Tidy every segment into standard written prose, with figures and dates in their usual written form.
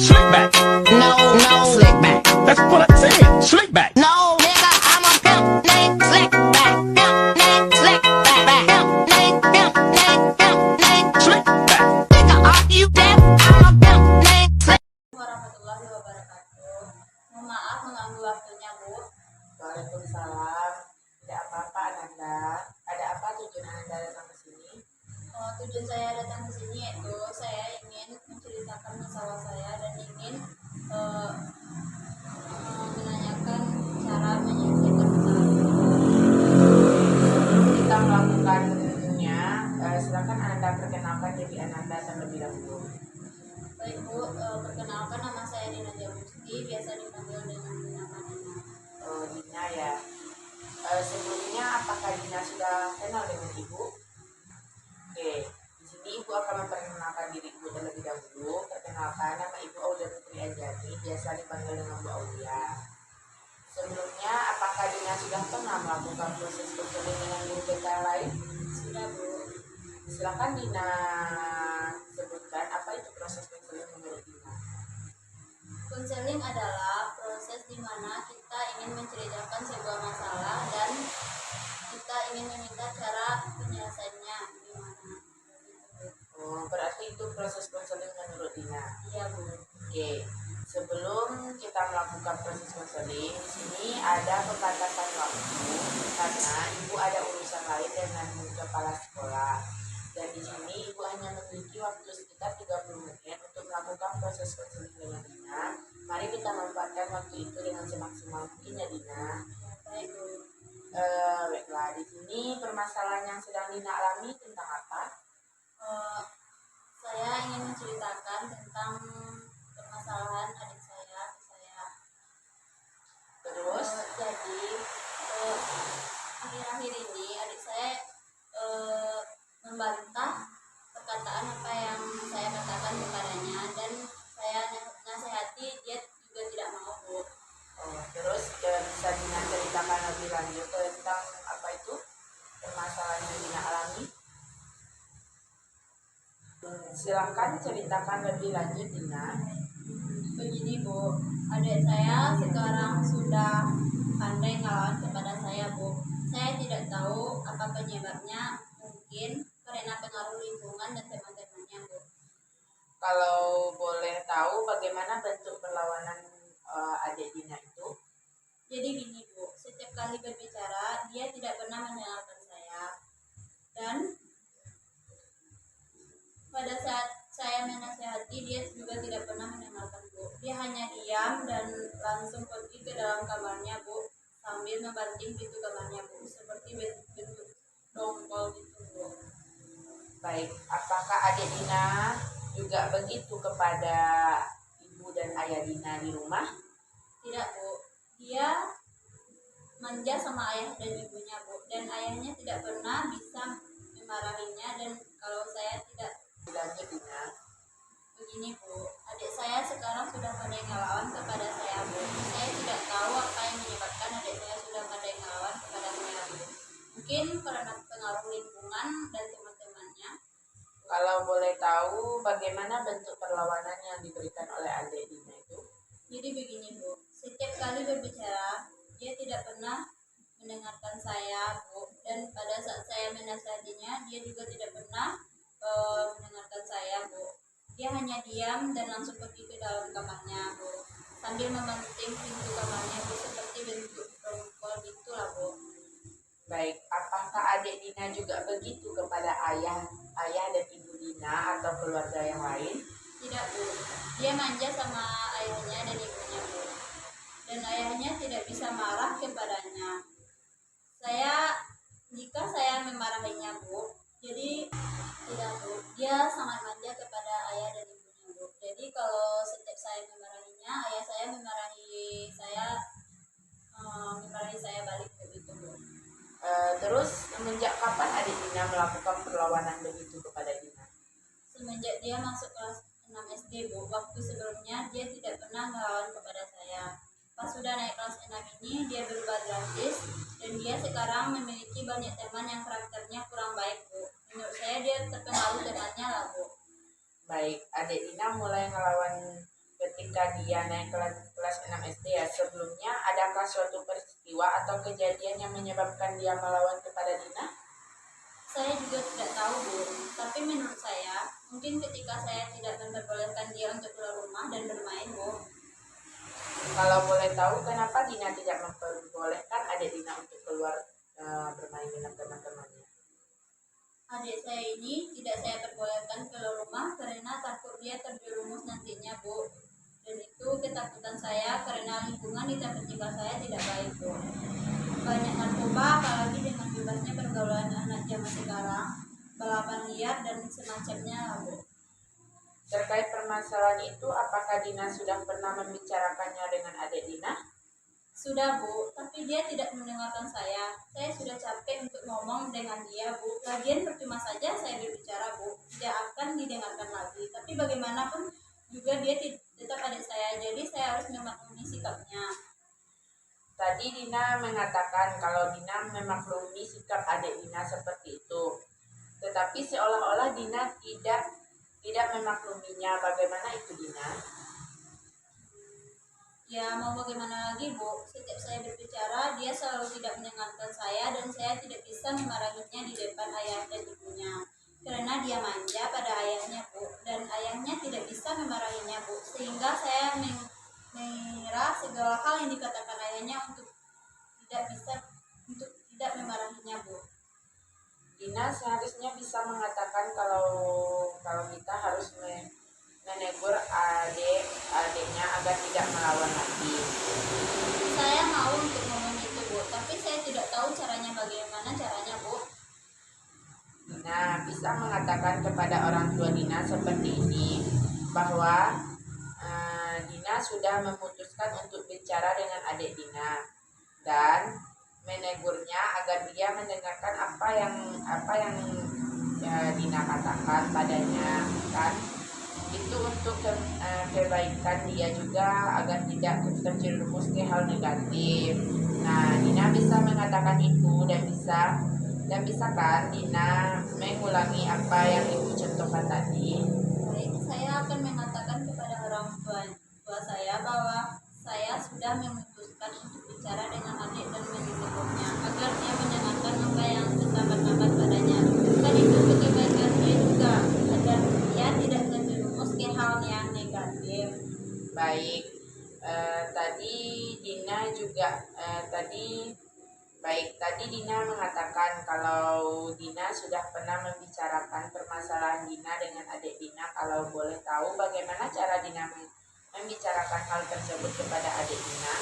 Slick back. No, no, slick back. That's what I said. Slick back. No, nigga, I'm a pimp named Slick back. Pimp named Slick back. Pimp named Slick back. Nigga, are you deaf? I'm a pimp named Slick. Warahmatullahi wabarakatuh. Mohon maaf mengganggu waktunya, Bu. Waalaikumsalam. Tidak apa-apa, Ananda. Ada apa tujuan Ananda datang ke sini? Tujuan saya datang ke sini yaitu saya ingin menceritakan masalah saya dan ingin menanyakan cara menyelesaikan masalah. Kita melakukannya. Silakan Ananda perkenalkan diri Ananda terlebih dahulu. Baik, Bu, perkenalkan nama saya Dina Jamusti, biasa dipanggil dengan nama Dina. Dina ya. Sebelumnya apakah Dina sudah kenal dengan Ibu? Oke, di sini Ibu akan memperkenalkan diri Ibu terlebih dahulu. Perkenalkan, nama Ibu Aulia Putri Anjani, biasa dipanggil dengan Bu Aulia. Sebelumnya, apakah Dina sudah pernah melakukan proses konseling dengan guru BK lain? Sudah, Bu. Silakan Dina sebutkan apa itu proses konseling menurut Dina. Konseling adalah proses di mana kita ingin menceritakan sebuah masalah dan kita ingin meminta cara penyelesaiannya gimana. Berarti itu proses konseling menurut Dina. Iya, Bu. Oke, sebelum kita melakukan proses konseling, di sini ada pembatasan waktu karena Ibu ada urusan lain dengan kepala sekolah. Dan di sini Ibu hanya memiliki waktu sekitar 30 menit untuk melakukan proses konseling dengan Dina. Mari kita manfaatkan waktu itu dengan semaksimal mungkin ya Dina. Baik, Bu. Baiklah, di sini permasalahan yang sedang Dina alami tentang apa? Saya ingin menceritakan tentang permasalahan adik saya ke saya. Terus? Jadi akhir-akhir ini adik saya membantah perkataan apa yang saya katakan kepadanya dan saya nasihati dia juga tidak mau, Bu. Terus bisa Dina ceritakan lebih lanjut tentang apa itu permasalahan yang Dina alami? Silakan ceritakan lebih lanjut Dina. Begini, Bu, adik saya sekarang sudah pandai ngelawan kepada saya, Bu. Saya tidak tahu apa penyebabnya, mungkin karena pengaruh lingkungan dan teman-temannya, Bu. Kalau boleh tahu bagaimana bentuk perlawanan adik Dina itu? Jadi gini, Bu, setiap kali berbicara dia tidak pernah mendengarkan saya, dan pada saat saya menasihati dia juga tidak pernah mendengarkan, Bu. Dia hanya diam dan langsung pergi ke dalam kamarnya, Bu, sambil membanting pintu kamarnya, Bu, seperti bentuk dongkol gitu, Bu. Baik, apakah adik Dina juga begitu kepada ibu dan ayah Dina di rumah? Tidak, Bu. Dia manja sama ayah dan ibunya, Bu, dan ayahnya tidak pernah bisa memarahinya, dan kalau saya tidak. Lanjut Dina. Begini, Bu, adik saya sekarang sudah pandai ngelawan kepada saya, Bu. Saya tidak tahu apa yang menyebabkan adik saya sudah pandai ngelawan kepada saya, Bu. Mungkin karena pengaruh lingkungan dan teman-temannya. Kalau boleh tahu bagaimana bentuk perlawanan yang diberikan oleh adik Dina itu? Jadi begini, Bu, setiap kali berbicara dia tidak pernah mendengarkan saya, Bu, dan pada saat saya menasihatinya dia juga tidak pernah mendengarkan saya, Bu. Dia hanya diam dan langsung pergi ke dalam kamarnya, Bu, sambil membanting pintu kamarnya, Bu, seperti bentuk dongkol gitulah, Bu. Baik, apakah adik Dina juga begitu kepada ayah dan ibu Dina atau keluarga yang lain? Tidak, Bu. Dia manja sama ayahnya dan ibunya, Bu, dan ayahnya tidak bisa marah kepadanya. Jika saya memarahinya, Bu, jadi tidak, Bu. Dia sangat manja kepada ayah dan ibunya, Bu. Jadi kalau setiap saya memarahinya, ayah saya memarahi saya balik begitu, Bu. Terus semenjak kapan adik Dina melakukan perlawanan begitu kepada Dina? Semenjak dia masuk kelas 6 SD, Bu. Waktu sebelumnya dia tidak pernah melawan kepada saya. Pas sudah naik kelas 6 ini dia berubah drastis dan dia sekarang memiliki banyak teman yang karakternya kurang baik, Bu. Menurut saya dia terpengaruh temannya lah, Bu. Baik, adik Dina mulai ngelawan ketika ketika dia naik kelas 6 SD ya, sebelumnya adakah suatu peristiwa atau kejadian yang menyebabkan dia melawan kepada Dina? Saya juga tidak tahu, Bu. Tapi menurut saya, mungkin ketika saya tidak memperbolehkan dia untuk keluar rumah dan bermain, Bu. Kalau boleh tahu, kenapa Dina tidak memperbolehkan adik Dina untuk keluar bermain dengan teman-temannya? Adik saya ini tidak saya perbolehkan keluar rumah karena takut dia terjerumus nantinya, Bu. Dan itu ketakutan saya karena lingkungan di tempat tinggal saya tidak baik, Bu. Banyak narkoba, apalagi dengan bebasnya pergaulan anak zaman sekarang, balapan liar dan semacamnya, Bu. Terkait permasalahan itu, apakah Dina sudah pernah membicarakannya dengan adik Dina? Sudah, Bu, tapi dia tidak mendengarkan saya. Saya sudah capek untuk ngomong dengan dia, Bu. Lagian percuma saja saya berbicara, Bu. Tidak akan didengarkan lagi. Tapi bagaimanapun juga dia tetap adik saya, jadi saya harus memaklumi sikapnya. Tadi Dina mengatakan kalau Dina memaklumi sikap adik Dina seperti itu. Tetapi seolah-olah Dina tidak memakluminya. Bagaimana itu, Dina? Ya, mau bagaimana lagi, Bu? Setiap saya berbicara, dia selalu tidak mendengarkan saya dan saya tidak bisa memarahinya di depan ayah dan ibunya. Karena dia manja pada ayahnya, Bu, dan ayahnya tidak bisa memarahinya, Bu. Sehingga saya mengira segala hal yang dikatakan ayahnya untuk tidak memarahinya, Bu. Dina seharusnya bisa mengatakan kalau kita harus menegur adiknya agar tidak melawan lagi. Saya mau untuk ngomong itu, Bu, tapi saya tidak tahu caranya, bagaimana caranya, Bu. Dina bisa mengatakan kepada orang tua Dina seperti ini, bahwa Dina sudah memutuskan untuk bicara dengan adik Dina dan menegurnya agar dia mendengarkan apa yang Dina katakan padanya, kan? Itu untuk kebaikan dia juga agar tidak terjerumus ke hal negatif. Nah, Dina bisa mengatakan itu dan bisa kan Dina mengulangi apa yang ibu contohkan tadi. Baik, saya akan mengatakan kepada orang tua saya bahwa saya sudah memutuskan untuk bicara dengan adik dan menegurnya agar dia mendengarkan apa yang terdapat padanya. Dan itu untuk kebaikan dia juga, agar dia tidak terjerumus ke hal yang negatif. Baik, tadi Dina juga tadi Dina mengatakan kalau Dina sudah pernah membicarakan permasalahan Dina dengan adik Dina. Kalau boleh tahu, bagaimana cara Dina membicarakan hal tersebut kepada adik Dina?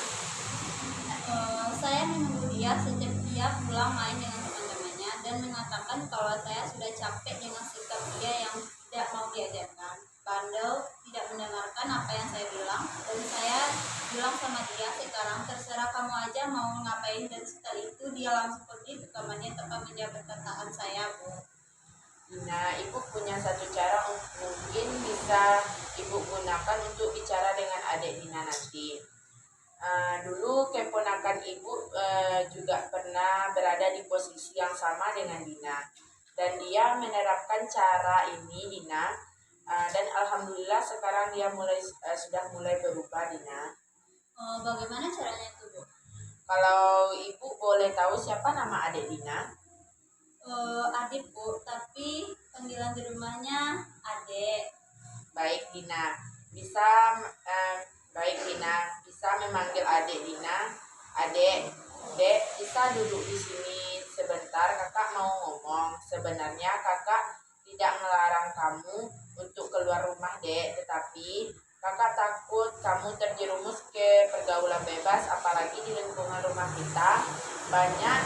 Saya menunggu dia sejak dia pulang main dengan teman-temannya dan mengatakan kalau saya sudah capek dengan sikap dia yang tidak mau diajarkan, bandel, tidak mendengarkan apa yang saya bilang, dan saya bilang sama dia, sekarang terserah kamu aja mau ngapain, dan setelah itu dia langsung pergi ke kamarnya tanpa menjawab perkataan saya, Bu. Dina, ibu punya satu cara mungkin bisa ibu gunakan untuk bicara dengan adik Dina nanti. Dulu keponakan ibu juga pernah berada di posisi yang sama dengan Dina, dan dia menerapkan cara ini, Dina, dan alhamdulillah sekarang dia sudah mulai berubah, Dina. Bagaimana caranya itu, Bu? Kalau ibu boleh tahu siapa nama adik Dina? Adik, Bu, tapi panggilan di rumahnya Adek. Baik Dina, bisa memanggil adik Dina. Adek, Dek, bisa duduk di sini sebentar, kakak mau ngomong. Sebenarnya kakak tidak melarang kamu untuk keluar rumah, Dek, tetapi kakak takut kamu terjerumus ke pergaulan bebas, apalagi di lingkungan rumah kita banyak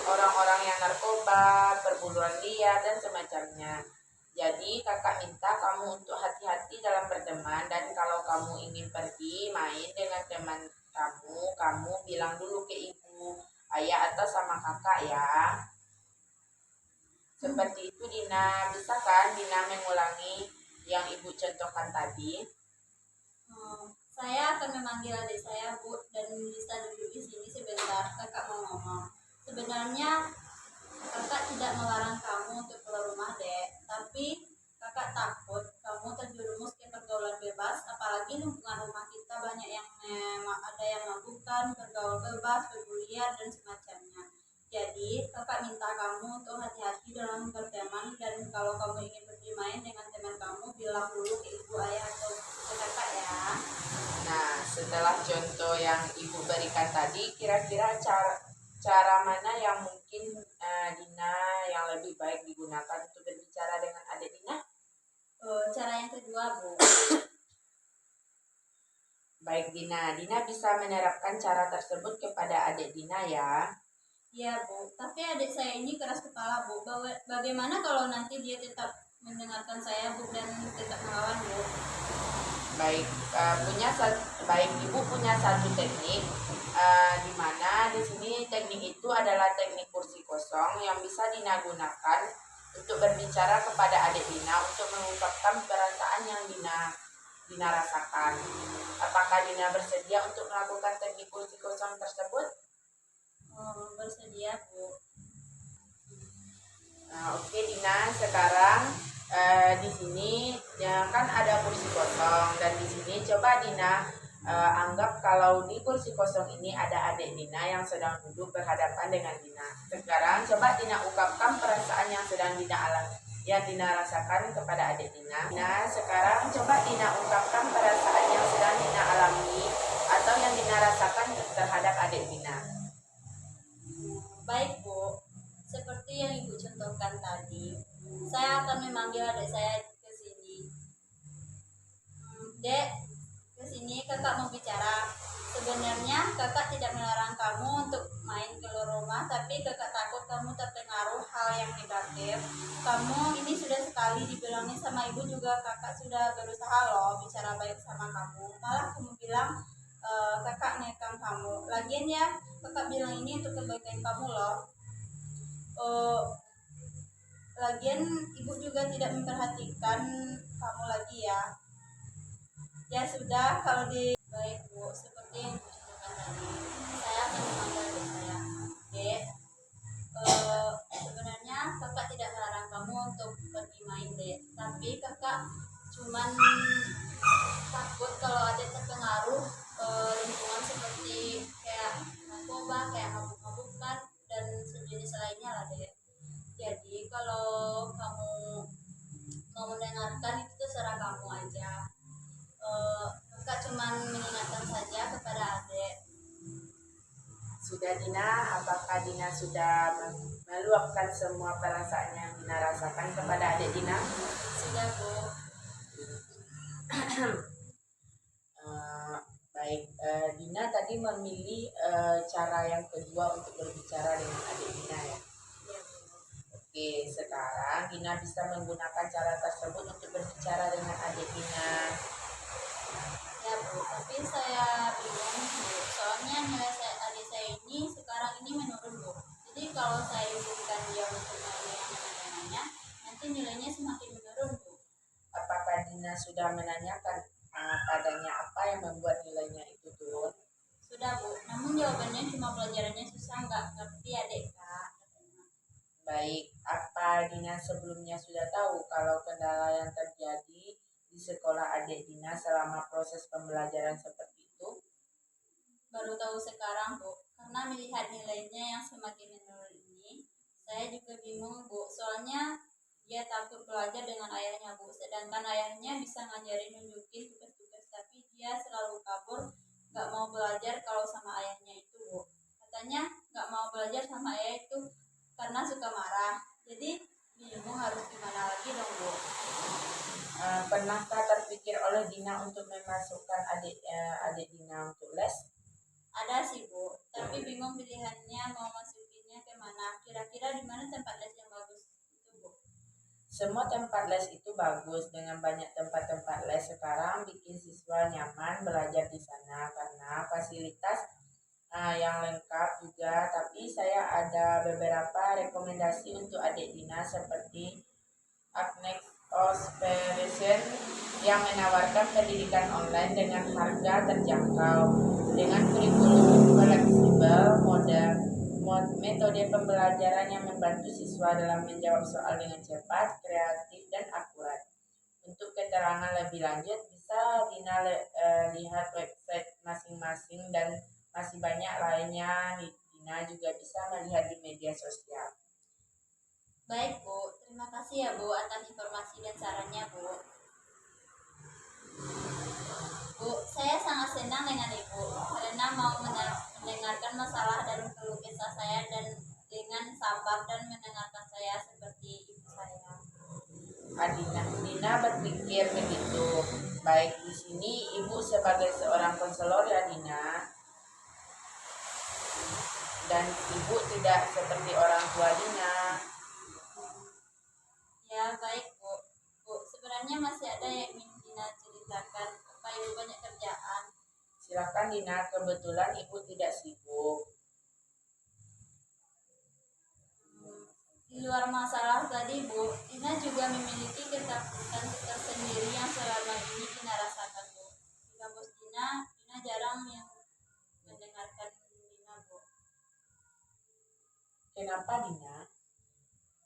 orang-orang yang narkoba, perburuan liar dan semacamnya. Jadi kakak minta kamu untuk hati-hati dalam berteman, dan kalau kamu ingin pergi main dengan teman kamu bilang dulu ke ibu, ayah atau sama kakak ya. Seperti itu Dina, bisa kan Dina mengulangi yang ibu contohkan tadi? Saya akan memanggil adik saya, Bu, dan bisa duduk di sini sebentar, kakak mau ngomong. Sebenarnya kakak tidak melarang kamu untuk keluar rumah, Dek, tapi kakak takut kamu terjerumus ke bilang dulu ke ibu ayah atau ke kakak ya. Nah, setelah contoh yang Ibu berikan tadi, kira-kira cara mana yang mungkin Dina yang lebih baik digunakan untuk berbicara dengan adik Dina? Cara yang kedua, Bu. Baik Dina bisa menerapkan cara tersebut kepada adik Dina ya. Iya, Bu. Tapi adik saya ini keras kepala, Bu. Bagaimana kalau nanti dia tetap mendengarkan saya, Bu, dan tetap melawan, Bu? Baik, baik Ibu punya satu teknik di mana di sini teknik itu adalah teknik kursi kosong yang bisa Dina gunakan untuk berbicara kepada adik Dina untuk mengungkapkan perasaan yang Dina rasakan. Apakah Dina bersedia untuk melakukan teknik kursi kosong tersebut? Bersedia, Bu. Nah, oke Dina, sekarang di sini ya kan ada kursi kosong dan di sini coba Dina anggap kalau di kursi kosong ini ada adik Dina yang sedang duduk berhadapan dengan Dina. Sekarang coba Dina ungkapkan perasaan yang sedang Dina alami, yang Dina rasakan kepada adik Dina. Nah, sekarang coba Dina ungkapkan perasaan yang sedang Dina alami atau yang Dina rasakan terhadap adik Dina. Baik, Bu. Seperti yang Ibu contohkan tadi, saya akan memanggil adik saya ke sini. Dek, ke sini kakak mau bicara. Sebenarnya kakak tidak melarang kamu untuk main keluar rumah, tapi kakak takut kamu terpengaruh hal yang negatif. Kamu ini sudah sekali dibilangin sama ibu juga, kakak sudah berusaha loh bicara baik sama kamu. Malah kamu bilang kakak ngekang kamu. Lagian ya, kakak bilang ini untuk kebaikan kamu loh. Lagian ibu juga tidak memperhatikan kamu lagi ya. Ya sudah, kalau di baik Bu, seperti yang Ibu contohkan tadi, saya akan memanggil adik saya. Dek, sebenarnya kakak tidak melarang kamu untuk pergi main, Dek. Tapi kakak cuman takut kalau ada terpengaruh lingkungan seperti kayak narkoba, kayak mabuk-mabukan dan sejenis lainnya lah, Dek. Jadi kalau kamu mau mendengarkan itu terserah kamu aja. Kakak cuman mengingatkan saja kepada adik. Sudah Dina, apakah Dina sudah meluapkan semua perasaan yang Dina rasakan kepada adik Dina? Sudah, Bu. Baik, Dina tadi memilih cara yang kedua untuk berbicara dengan adik Dina ya. Iya, Bu. Oke, sekarang Dina bisa menggunakan cara tersebut untuk berbicara dengan adik Dina. Ya, Bu. Tapi saya bingung, Bu. Soalnya nilai adik saya ini sekarang ini menurun, Bu. Jadi kalau saya izinkan dia untuk main yang namanya, nanti nilainya semakin menurun, Bu. Apakah Dina sudah menanyakan padanya apa yang membuat nilainya itu turun? Sudah, Bu. Namun jawabannya cuma pelajarannya susah, nggak ngerti adik, Kak. Baik, apa Dina sebelumnya sudah tahu kalau kendala yang terjadi di sekolah adik Dina selama proses pembelajaran seperti itu? Baru tahu sekarang, Bu. Karena melihat nilainya yang semakin menurun ini, saya juga bingung, Bu. Soalnya dia takut belajar dengan ayahnya, Bu. Sedangkan ayahnya bisa ngajarin, nunjukin tugas-tugas, tapi dia selalu kabur, nggak mau belajar kalau sama ayahnya itu, Bu. Katanya nggak mau belajar sama ayah itu karena suka marah. Jadi bingung harus gimana lagi dong, Bu. Pernahkah terpikir oleh Dina untuk memasukkan adik Dina untuk les? Ada sih, Bu. Tapi bingung pilihannya mau masukinnya ke mana. Kira-kira di mana tempat les yang bagus itu, Bu? Semua tempat les itu bagus. Dengan banyak tempat-tempat les sekarang bikin siswa nyaman belajar di sana karena fasilitas yang lengkap juga. Tapi saya ada beberapa rekomendasi untuk adik Dina seperti Agnes Osperation yang menawarkan pendidikan online dengan harga terjangkau, dengan kurikulum fleksibel, metode pembelajaran yang membantu siswa dalam menjawab soal dengan cepat, kreatif, dan akurat. Untuk keterangan lebih lanjut bisa Dina lihat website masing-masing dan masih banyak lainnya. Dina juga bisa melihat di media sosial. Baik, Bu. Terima kasih ya, Bu, atas informasi dan sarannya, Bu. datang dengan ibu karena mau mendengarkan masalah dan keluh kesah saya dan dengan sabar dan mendengarkan saya seperti ibu saya. Dina berpikir begitu. Baik, di sini ibu sebagai seorang konselor ya Dina. Dan ibu tidak seperti orang tua Dina. Ya baik Bu. Bu, sebenarnya masih ada yang ingin Dina ceritakan. Apa ibu banyak kerjaan? Silakan Dina, kebetulan ibu tidak sibuk. Di luar masalah tadi Bu, Dina juga memiliki ketakutan tersendiri yang selama ini Dina rasakan Bu. Di kampus Dina jarang yang mendengarkan Dina Bu. Kenapa Dina?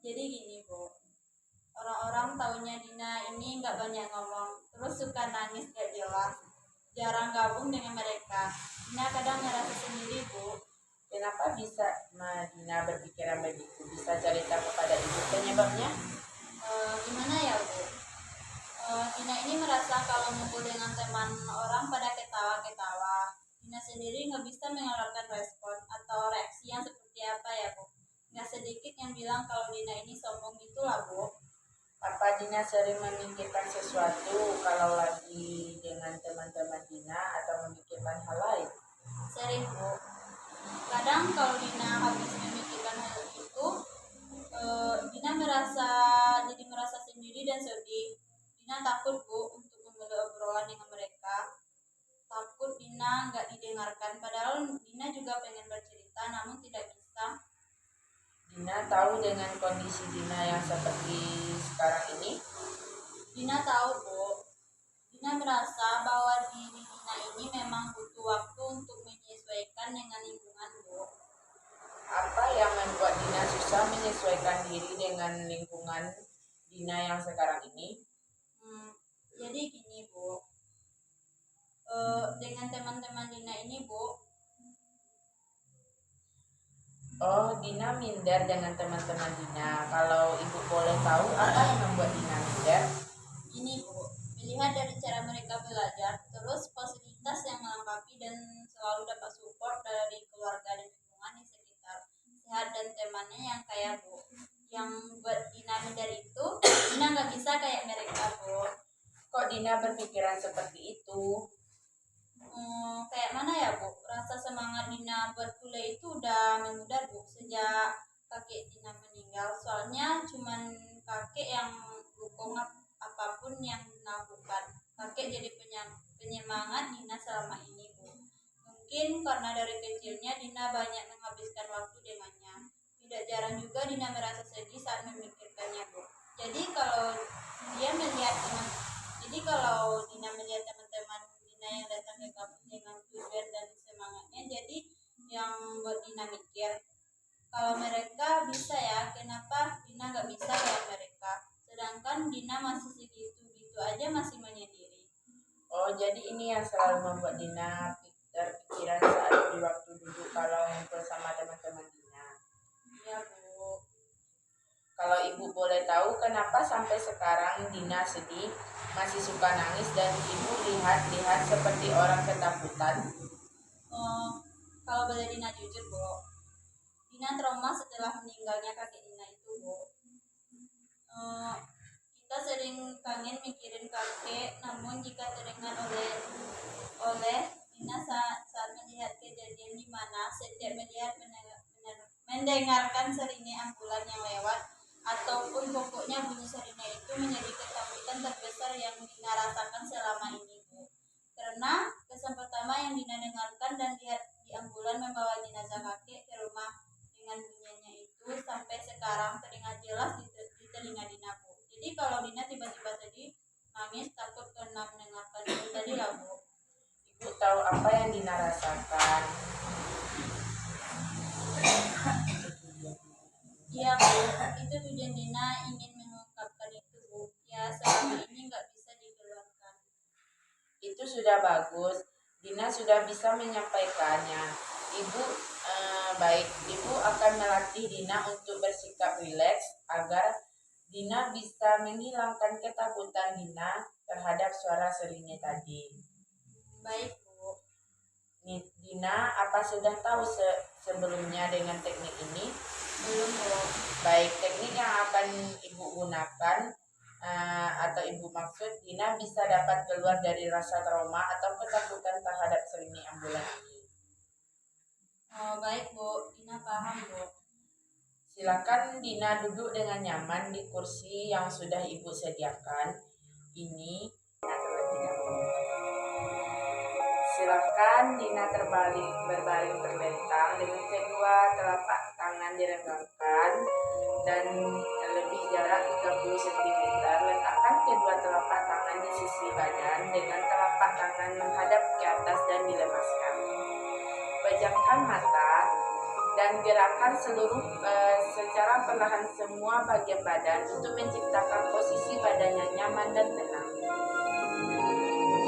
Jadi gini Bu, orang-orang taunya Dina ini nggak banyak ngomong, terus suka nangis gak jelas, jarang gabung dengan mereka. Dina kadang ngerasa sendiri Bu. Kenapa bisa Dina berpikiran begitu? Bisa cerita kepada ibu penyebabnya? Gimana ya Bu? Dina ini merasa kalau ngumpul dengan teman orang pada ketawa-ketawa, Dina sendiri nggak bisa mengeluarkan respon atau reaksi yang seperti apa ya Bu. Nggak sedikit yang bilang kalau Dina ini sombong gitulah Bu. Apa Dina sering memikirkan sesuatu kalau lagi dengan teman-teman Dina atau memikirkan hal lain? Sering Bu. Kadang kalau Dina habis memikirkan hal itu, Dina jadi merasa sendiri dan sedih. Dina takut Bu untuk memulai obrolan dengan mereka. Takut Dina nggak didengarkan. Padahal Dina juga pengen bercerita, namun tidak bisa. Dina tahu dengan kondisi Dina yang seperti sekarang ini? Dina tahu Bu. Dina merasa bahwa diri Dina ini memang butuh waktu untuk menyesuaikan dengan lingkungan Bu. Apa yang membuat Dina susah menyesuaikan diri dengan lingkungan Dina yang sekarang ini? Jadi gini Bu, dengan teman-teman Dina ini Bu. Oh, Dina minder dengan teman-teman Dina. Kalau ibu boleh tahu apa yang membuat Dina minder? Gini Bu, melihat dari cara mereka belajar, terus fasilitas yang melengkapi dan selalu dapat support dari keluarga dan lingkungan di sekitar, sehat dan temannya yang kaya Bu. Yang buat Dina minder itu, Dina nggak bisa kayak mereka Bu. Kok Dina berpikiran seperti itu? Kayak mana ya Bu? Rasa semangat Dina buat kuliah itu udah memudar Bu sejak kakek Dina meninggal. Soalnya cuman kakek yang dukung apapun yang Dina lakukan. Kakek jadi penyemangat Dina selama ini Bu. Mungkin karena dari kecilnya Dina banyak menghabiskan waktu dengannya. Tidak jarang juga Dina merasa sedih saat memikirkannya Bu. Jadi kalau Dina melihat teman-teman Dina yang datang ke kampus dengan tujuan dan semangatnya, jadi yang buat Dina mikir kalau mereka bisa ya, kenapa Dina nggak bisa kayak mereka? Sedangkan Dina masih segitu-gitu aja masih menyendiri. Oh, jadi ini yang selalu membuat Dina terpikiran saat di waktu duduk kalau ngumpul sama teman-teman Dina. Iya Bu. Kalau ibu boleh tahu kenapa sampai sekarang Dina sedih, masih suka nangis dan ibu lihat-lihat seperti orang ketakutan? Kalau boleh Dina jujur Bu, Dina trauma setelah meninggalnya kakek Dina itu Bu. Kita sering kangen mikirin kakek, namun jika teringat oleh Dina saat melihat kejadian di mana setiap melihat mendengarkan seringnya ambulan yang lewat ataupun pokoknya bunyi seringnya itu menjadi ketakutan terbesar yang Dina rasakan selama ini Bu. Karena kesan pertama yang Dina dengarkan dan lihat di ambulan membawa jenazah kakek ke rumah dengan bunyinya itu sampai sekarang teringat jelas di telinga Dina Bu. Jadi kalau Dina tiba-tiba sedih, nangis, takut karena mendengarkan itu tadi lah Bu. Ibu tahu apa yang Dina rasakan? Iya Bu, itu tujuan Dina ingin mengungkapkan itu Bu. Ya selama ini nggak bisa dikeluarkan. Itu sudah bagus. Dina sudah bisa menyampaikannya. Ibu akan melatih Dina untuk bersikap rileks agar Dina bisa menghilangkan ketakutan Dina terhadap suara seringnya tadi. Baik Bu. Dina, apa sudah tahu sebelumnya dengan teknik ini? Belum, Bu. Baik, teknik yang akan Ibu gunakan atau Ibu maksud, Dina bisa dapat keluar dari rasa trauma atau ketakutan terhadap selimut ambulan ini. Oh, baik, Bu. Dina paham, Bu. Silakan Dina duduk dengan nyaman di kursi yang sudah Ibu sediakan. Ini terlebih dahulu. Silakan Dina berbaring terlentang dengan kedua telapak tangan diregangkan dan lebih jarak 30 cm. Letakkan kedua telapak tangan di sisi badan dengan telapak tangan menghadap ke atas dan dilemaskan. Pejamkan mata dan gerakan secara perlahan semua bagian badan untuk menciptakan posisi badan yang nyaman dan tenang.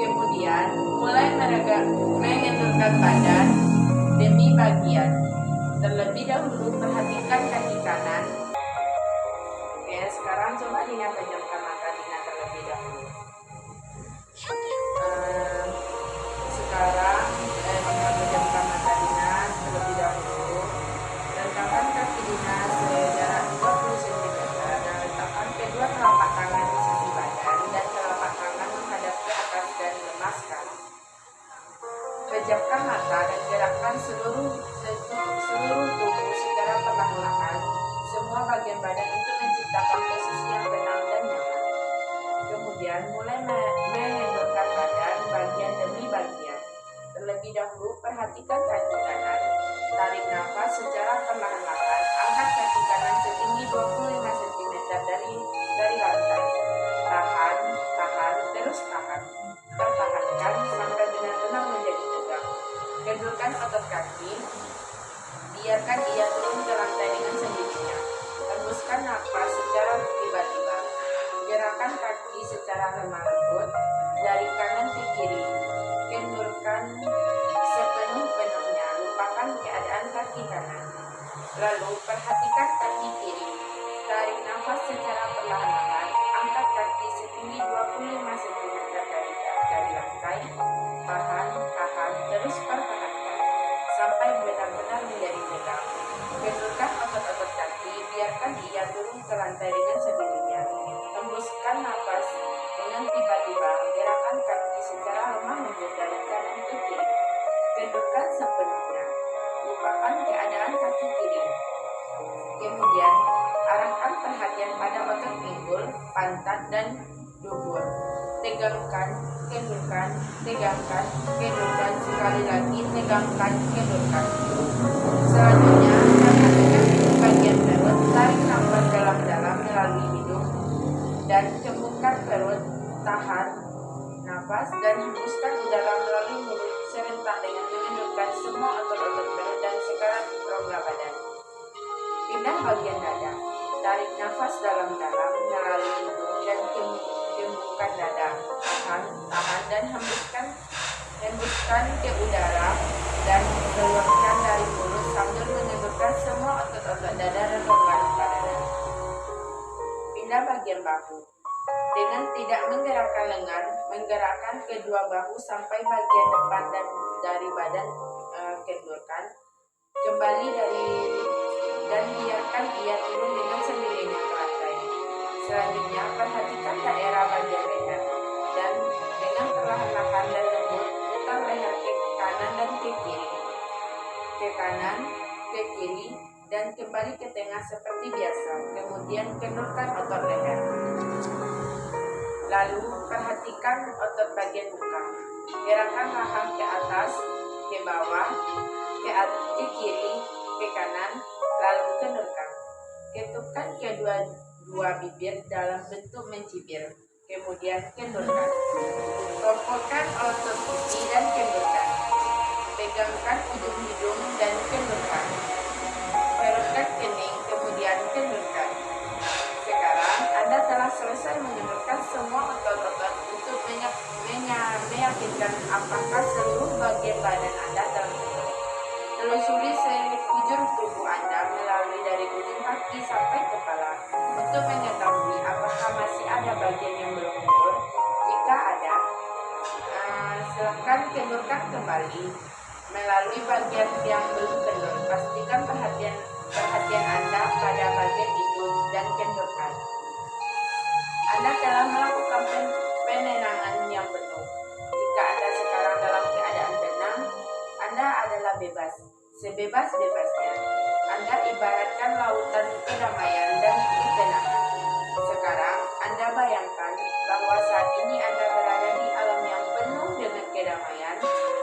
Kemudian mulai mengendurkan badan demi bagian. Terlebih dahulu perhatikan kaki kanan. Oke, sekarang coba Dina pejamkan mata Dina terlebih dahulu. Sekarang Dina pejamkan mata Dina terlebih dahulu. Letakkan kaki Dina sejarak 20 cm dan letakkan kedua telapak tangan di sisi badan dan telapak tangan menghadap ke atas dan lemaskan. Pejamkan mata dan gerakkan seluruh tubuh secara perlahan-lahan semua bagian badan untuk menciptakan posisi yang tenang dan nyaman. Kemudian mulai mengendurkan badan bagian demi bagian. Terlebih dahulu perhatikan kaki kanan. Tarik nafas secara perlahan-lahan. Angkat kaki kanan setinggi 25 cm dari lantai. Tahan, terus tahan. Pertahankan sampai benar-benar menjadi tegak. Kendurkan otot kaki. Biarkan ia turun ke lantai dengan sendirinya. Hembuskan nafas secara tiba-tiba. Gerakan kaki secara lemah lembut dari kanan ke kiri. Kendurkan sepenuh-penuhnya. Lupakan keadaan kaki kanan. Lalu perhatikan kaki kiri. Tarik nafas secara perlahan-lahan. Angkat kaki setinggi 25 cm dari lantai. Tahan, terus pertahankan sampai benar-benar menjadi tegak. Kendurkan otot-otot kaki. Biarkan ia turun ke lantai dengan sendirinya. Hembuskan nafas dengan tiba-tiba. Gerakan kaki secara lemah lembut dari kanan ke kiri. Kendurkan sepenuhnya. Lupakan keadaan kaki kiri. Kemudian arahkan perhatian pada otot pinggul, pantat, dan dubur. Tegangkan, kendurkan, tegangkan, kendurkan. Sekali lagi tegangkan, kendurkan. Selanjutnya perhatikan bagian perut. Tarik nafas dalam-dalam melalui hidung dan kembungkan perut. Tahan nafas dan hembuskan udara melalui mulut serentak dengan mengendurkan semua otot-otot perut dan sekarang rongga badan. Pindah bagian dada. Tarik nafas dalam-dalam melalui hidung dan kembungkan dada. Tahan dan hembuskan ke udara dan keluarkan dari mulut sambil mengendurkan semua otot-otot dada dan rongga dada. Pindah bagian bahu. Dengan tidak menggerakkan lengan, menggerakkan kedua bahu sampai bagian depan dan dari badan kendurkan. Kembali dan biarkan ia turun dengan sendirinya ke lantai. Selanjutnya perhatikan daerah bagian leher dan dengan perlahan-lahan dan lembut putar leher ke kanan dan ke kiri. Ke kanan, ke kiri, dan kembali ke tengah seperti biasa. Kemudian kendurkan otot leher. Lalu perhatikan otot bagian muka. Gerakan rahang ke atas, ke bawah, ke kiri, ke kanan, lalu kendurkan. Ketupkan kedua bibir dalam bentuk mencibir. Kemudian kendurkan. Rompokkan otot pipi dan kendurkan. Pegangkan ujung hidung dan kendurkan. Perutkan kening, kemudian kendurkan. Sekarang Anda telah selesai mengendurkan semua otot-otot untuk meyakinkan apakah seluruh bagian badan Anda terbentuk. Telusuri sekujur tubuh Anda melalui dari ujung kaki sampai kepala untuk mengetahui apakah masih ada bagian yang belum mundur. Jika ada, silakan kendurkan kembali. melalui bagian yang belum kendor. Pastikan perhatian Anda pada bagian itu dan kendorkan. Anda telah melakukan penenangan yang penuh. Jika Anda sekarang dalam keadaan tenang, Anda adalah bebas, sebebas-bebasnya. Anda ibaratkan lautan kedamaian dan ketenangan. Sekarang Anda bayangkan bahwa saat ini Anda berada di alam yang penuh dengan kedamaian,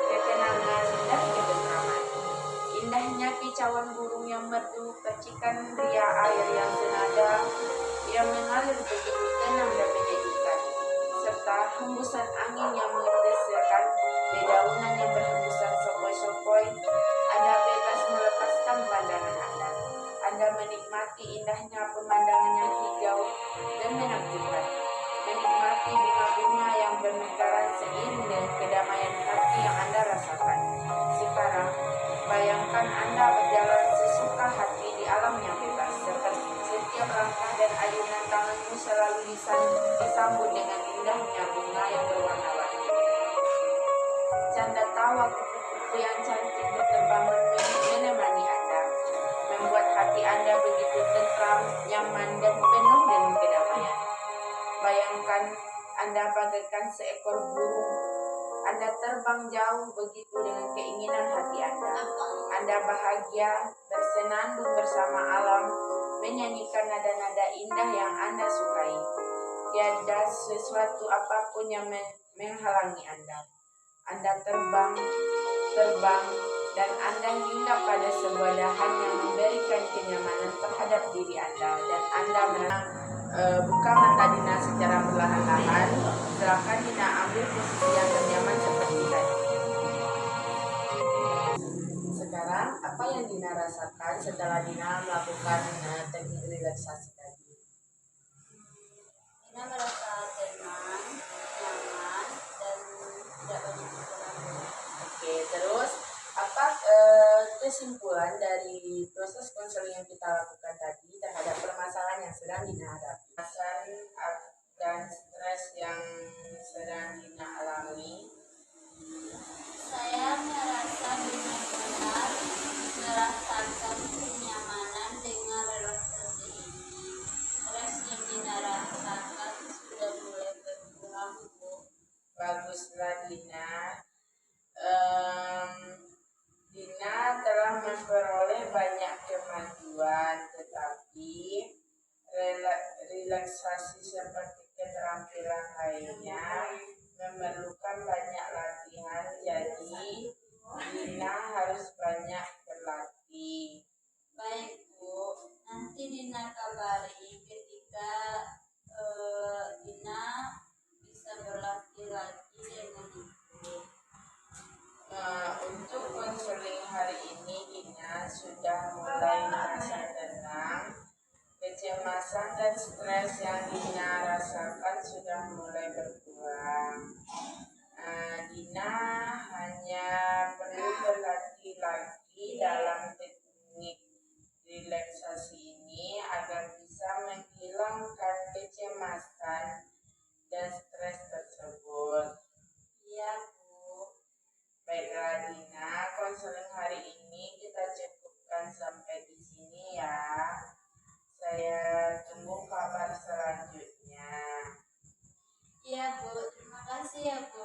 ketenangan, dan ketentraman. Indahnya kicauan burung yang merdu, percikan ria air yang senada, yang mengalir begitu tenang dan menyejukkan, serta hembusan angin yang menggeserkan dedaunan yang berhembusan sopoi-sopoi. Anda bebas melepaskan pandangan Anda. Anda menikmati indahnya pemandangan yang hijau dan menakjubkan. Menikmati bunga-bunga yang bermekaran seiring dengan kedamaian hati yang Anda rasakan. Sekarang, bayangkan Anda berjalan sesuka hati di alam yang bebas, serta setiap langkah dan ayunan tanganmu selalu disambut dengan indahnya bunga yang berwarna-warni. Canda tawa kupu-kupu yang cantik berterbangan menemani Anda, membuat hati Anda begitu tentram, nyaman, dan penuh dengan kedamaian. Bayangkan Anda bagaikan seekor burung. Anda terbang jauh begitu dengan keinginan hati Anda. Anda bahagia, bersenandung bersama alam, menyanyikan nada-nada indah yang Anda sukai. Tiada sesuatu apapun yang menghalangi Anda. Anda terbang, dan Anda hinggap pada sebuah dahan yang memberikan kenyamanan terhadap diri Anda. Dan Anda buka mata Dina secara perlahan-lahan. Silakan Dina ambil posisi yang ternyaman seperti tadi. Sekarang, apa yang Dina rasakan setelah Dina melakukan teknik relaksasi tadi? Dina merasa tenang, nyaman, dan tidak banyak pikiran. Oke, terus apa kesimpulan dari proses konseling yang kita lakukan tadi terhadap permasalahan yang sedang Dina hadapi? Dan stres yang sedang Dina alami. Saya merasa benar-benar merasakan kenyamanan dengan relaksasi ini. Stres yang Dina rasakan sudah mulai berkurang, Bu. Baguslah Dina. Dina telah memperoleh banyak kemajuan, tetapi relaksasi seperti keterampilan lainnya memerlukan banyak latihan, jadi Dina harus banyak berlatih. Baik, Bu. Nanti Dina kabari ketika Dina bisa berlatih lagi dengan Ibu. Untuk konseling hari ini Dina sudah mulai merasa tenang. Kecemasan dan stres yang Dina rasakan sudah mulai berkurang. Dina hanya perlu berlatih lagi dalam teknik relaksasi ini agar bisa menghilangkan kecemasan dan stres tersebut. Iya, Bu. Baiklah Dina, konseling hari ini kita cukupkan sampai di sini ya. Saya tunggu kabar selanjutnya. Iya, Bu. Terima kasih ya, Bu.